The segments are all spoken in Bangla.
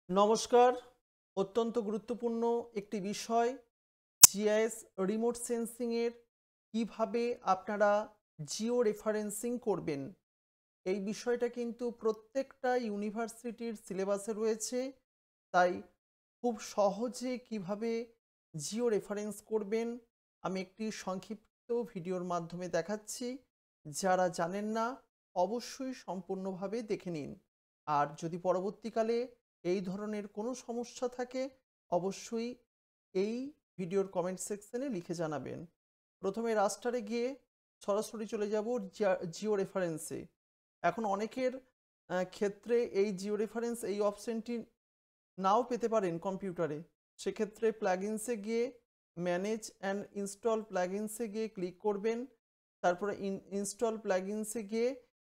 নমস্কার। অত্যন্ত গুরুত্বপূর্ণ একটি বিষয় জিআইএস রিমোট সেন্সিং এর কিভাবে আপনারা জিও রেফারেন্সিং করবেন। এই বিষয়টা কিন্তু প্রত্যেকটা ইউনিভার্সিটির সিলেবাসে রয়েছে। তাই খুব সহজে কিভাবে জিও রেফারেন্স করবেন আমি একটি সংক্ষিপ্ত ভিডিওর মাধ্যমে দেখাচ্ছি। যারা জানেন না অবশ্যই সম্পূর্ণভাবে দেখে নিন। আর যদি পরবর্তীকালে এই ধরনের কোনো সমস্যা থাকে অবশ্যই এই ভিডিওর কমেন্ট সেকশনে লিখে জানাবেন। প্রথমে রাস্টারে গিয়ে সরাসরি চলে যাব জিও রেফারেন্সে। এখন অনেকের ক্ষেত্রে এই জিও রেফারেন্স এই অপশনটি নাও পেতে পারেন কম্পিউটারে। সেক্ষেত্রে প্লাগইনসে গিয়ে ম্যানেজ অ্যান্ড ইনস্টল প্লাগইনসে গিয়ে ক্লিক করবেন। তারপরে ইনস্টল প্লাগইনসে গিয়ে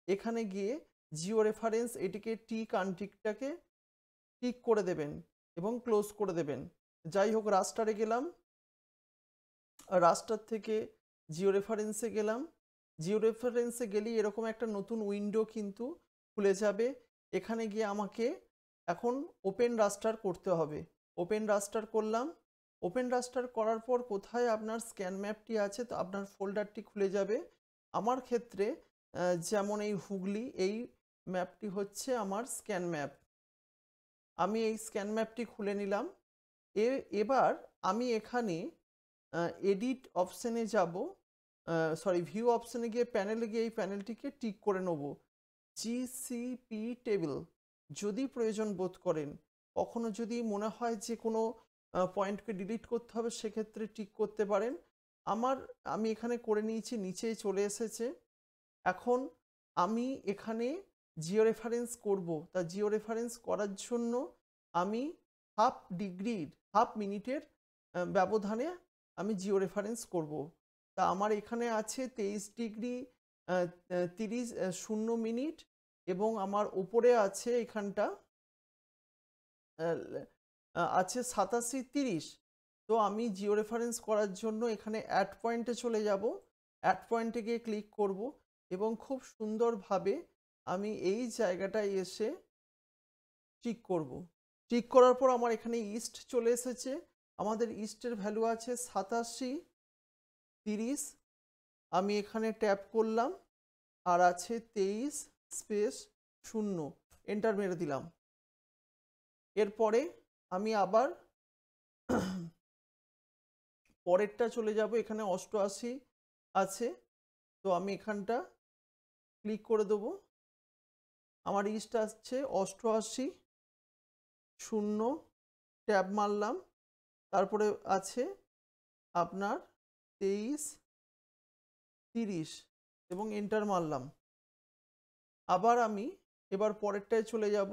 এখানে গিয়ে জিও রেফারেন্স এটিকে কান্ট্রিটাকে টিক করে দেবেন এবং ক্লোজ করে দেবেন। যাই হোক, রাস্টারে গেলাম, রাস্টার থেকে জিও রেফারেন্সে গেলাম। জিও রেফারেন্সে গেলেই এরকম একটা নতুন উইন্ডো কিন্তু খুলে যাবে। এখানে গিয়ে আমাকে এখন ওপেন রাস্টার করতে হবে। ওপেন রাস্টার করলাম। ওপেন রাস্টার করার পর কোথায় আপনার স্ক্যান ম্যাপটি আছে তো আপনার ফোল্ডারটি খুলে যাবে। আমার ক্ষেত্রে যেমন এই হুগলি, এই ম্যাপটি হচ্ছে আমার স্ক্যান ম্যাপ। আমি এই স্ক্যান ম্যাপটি খুলে নিলাম। এবার আমি এখানে এডিট অপশানে যাব, ভিউ অপশানে গিয়ে প্যানেলে গিয়ে এই প্যানেলটিকে টিক করে নেব। জিসিপি টেবিল যদি প্রয়োজন বোধ করেন, কখনো যদি মনে হয় যে কোনো পয়েন্টকে ডিলিট করতে হবে সেক্ষেত্রে টিক করতে পারেন। আমি এখানে করে নিয়েছি, নিচেই চলে এসেছে। এখন আমি এখানে জিও রেফারেন্স করব। তা জিও রেফারেন্স করার জন্য আমি হাফ মিনিটের ব্যবধানে আমি জিও রেফারেন্স করব। তা আমার এখানে আছে 23°30'0" এবং আমার উপরে আছে এখানটা আছে 87:30। তো আমি জিও রেফারেন্স করার জন্য এখানে অ্যাড পয়েন্টে চলে যাব। অ্যাড পয়েন্টে গিয়ে ক্লিক করব এবং খুব সুন্দরভাবে আমি এই জায়গাটায় এসে টিক করব। টিক করার পর আমার এখানে ইস্ট চলে এসেছে। আমাদের ইস্টের ভ্যালু আছে 87:30। আমি এখানে ট্যাপ করলাম আর আছে 23:0। এন্টার মেরে দিলাম। এরপরে আমি আবার পরেরটা চলে যাব। এখানে 88 আছে, তো আমি এখানটা ক্লিক করে দেবো। আমার ইস্ট আসছে 88:0, ট্যাব মারলাম। তারপরে আছে আপনার 23:30 এবং এন্টার মারলাম। আবার আমি এবার পরেরটায় চলে যাব।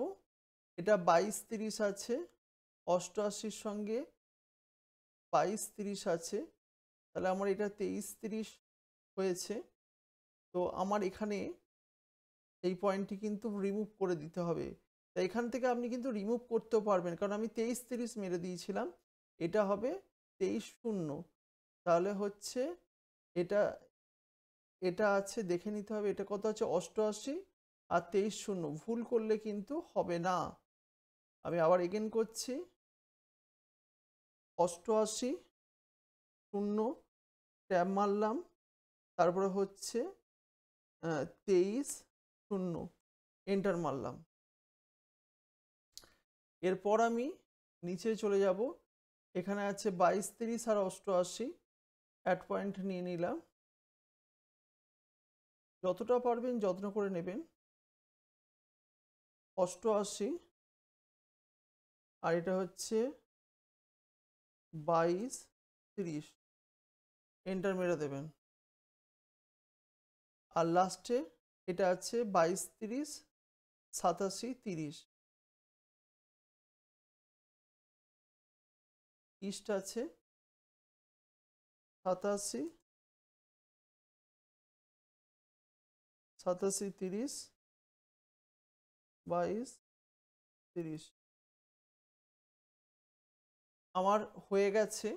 এটা 22:30 আছে, 88-র সঙ্গে 22:30 আছে, তাহলে আমার এটা 23:30 হয়েছে। তো আমার এখানে এই পয়েন্টটি কিন্তু রিমুভ করে দিতে হবে। তাই এখান থেকে আপনি কিন্তু রিমুভ করতেও পারবেন, কারণ আমি 23:30 মেরে দিয়েছিলাম। এটা হবে 23:0। তাহলে হচ্ছে এটা এটা আছে, দেখে নিতে হবে এটা কত আছে, 88 আর 23:0। ভুল করলে কিন্তু হবে না। আমি আবার এগেন করছি, 88:0, ট্যাব মারলাম। তারপরে হচ্ছে 23:0, এন্টার মারলাম। এরপর আমি নিচে চলে যাব। এখানে আছে 22:30 আর 88, অ্যাড পয়েন্ট নিয়ে নিলাম। যতটা পারবেন যত্ন করে নেবেন। 88 আর এটা হচ্ছে 22:30, এন্টার মেরে দেবেন। আর লাস্টে এটা আছে 22:30, 87:30। ইস্ট আছে 87, 87:30, 22:30। আমার হয়ে গেছে।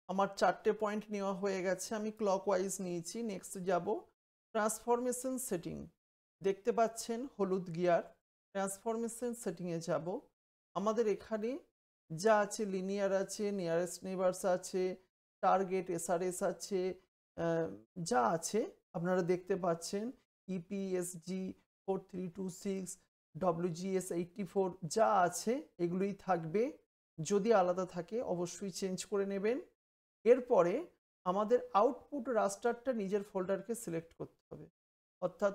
আমার 4টে পয়েন্ট নেওয়া হয়ে গেছে। আমি ক্লকওয়াইজ নিয়েছি। নেক্সট যাব ট্রান্সফরমেশন সেটিং। দেখতে পাচ্ছেন হলুদ গিয়ার। ট্রান্সফরমেশন সেটিংয়ে যাব। আমাদের এখানে যা আছে লিনিয়ার আছে, নিয়ারেস্ট নেইবারস আছে, টার্গেট এসআরএস আছে, যা আছে আপনারা দেখতে পাচ্ছেন। ইপিএসজি 4326, ডব্লিউজিএস 84 যা আছে এগুলোই থাকবে। যদি আলাদা থাকে অবশ্যই চেঞ্জ করে নেবেন। এরপরে আমাদের আউটপুট রাস্টারটা নিজের ফোল্ডারকে সিলেক্ট করতে হবে, অর্থাৎ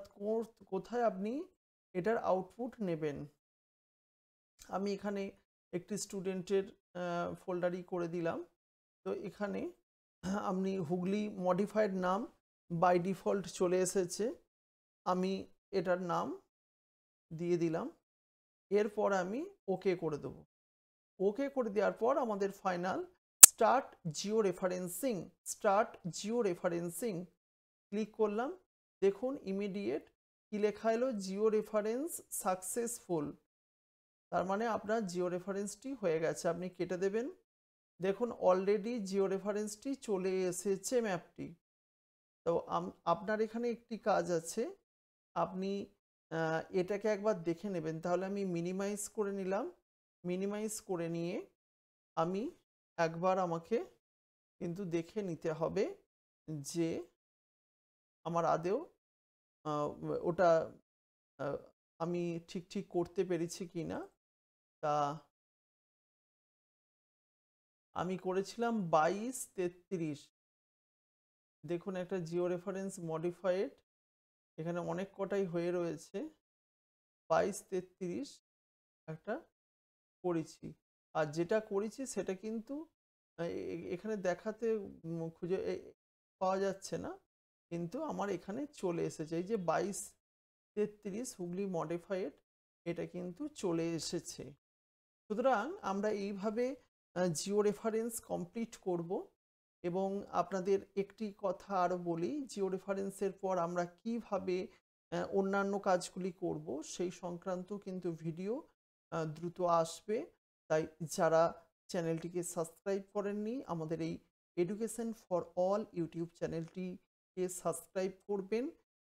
কোথায় আপনি এটার আউটপুট নেবেন। আমি এখানে একটি স্টুডেন্টের ফোল্ডারই করে দিলাম। তো এখানে আপনি হুগলি মডিফাইড নাম বাই ডিফল্ট চলে এসেছে, আমি এটার নাম দিয়ে দিলাম। এরপর আমি ওকে করে দেব। ওকে করে দেওয়ার পর আমাদের final start Jio referencing click করলাম। দেখুন ইমিডিয়েট কি লেখা এলো, জিও রেফারেন্স সাকসেসফুল। তার মানে আপনার জিও রেফারেন্সটি হয়ে গেছে, আপনি কেটে দেবেন। দেখুন অলরেডি জিও রেফারেন্সটি চলে এসেছে ম্যাপটি। তো আপনার এখানে একটি কাজ আছে, আপনি এটাকে একবার দেখে নেবেন। তাহলে আমি মিনিমাইজ করে নিলাম। মিনিমাইজ করে নিয়ে আমি একবার আমাকে কিন্তু দেখে নিতে হবে যে আমার আদেও ওটা আমি ঠিক করতে পেরেছি কি না। তা আমি করেছিলাম 2233। দেখুন একটা জিও রেফারেন্স মডিফাইড এখানে অনেক কটাই হয়ে রয়েছে। 2233 একটা করেছি, আর যেটা করেছি সেটা কিন্তু এখানে দেখাতে খুঁজে পাওয়া যাচ্ছে না, কিন্তু আমার এখানে চলে এসেছে। এই যে 2233 হুগলি মডিফাইড, এটা কিন্তু চলে এসেছে। সুতরাং আমরা এইভাবে জিও রেফারেন্স কমপ্লিট করব। এবং আপনাদের একটি কথা আরও বলি, জিও রেফারেন্সের পর আমরা কিভাবে অন্যান্য কাজগুলি করব সেই সংক্রান্ত কিন্তু ভিডিও দ্রুত আসবে। তাই যারা চ্যানেলটিকে সাবস্ক্রাইব করেননি, আমাদের এই এডুকেশন ফর অল ইউটিউব চ্যানেলটিকে সাবস্ক্রাইব করবেন।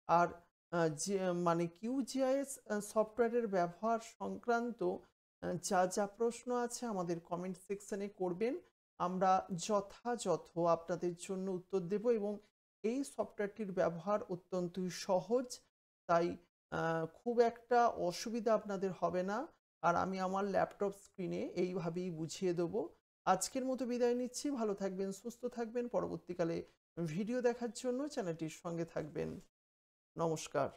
আর যে মানে কিউজিআইএস সফটওয়্যারের ব্যবহার সংক্রান্ত যা প্রশ্ন আছে আমাদের কমেন্ট সেকশনে করবেন, আমরা যথাযথ আপনাদের জন্য উত্তর দেব। এবং এই সফটওয়্যারটির ব্যবহার অত্যন্তই সহজ, তাই খুব একটা অসুবিধা আপনাদের হবে না। আর আমি আমার ল্যাপটপ স্ক্রিনে এইভাবেই বুঝিয়ে দেবো। আজকের মতো বিদায় নিচ্ছি। ভালো থাকবেন, সুস্থ থাকবেন। পরবর্তীকালে ভিডিও দেখার জন্য চ্যানেলটির সঙ্গে থাকবেন। নমস্কার।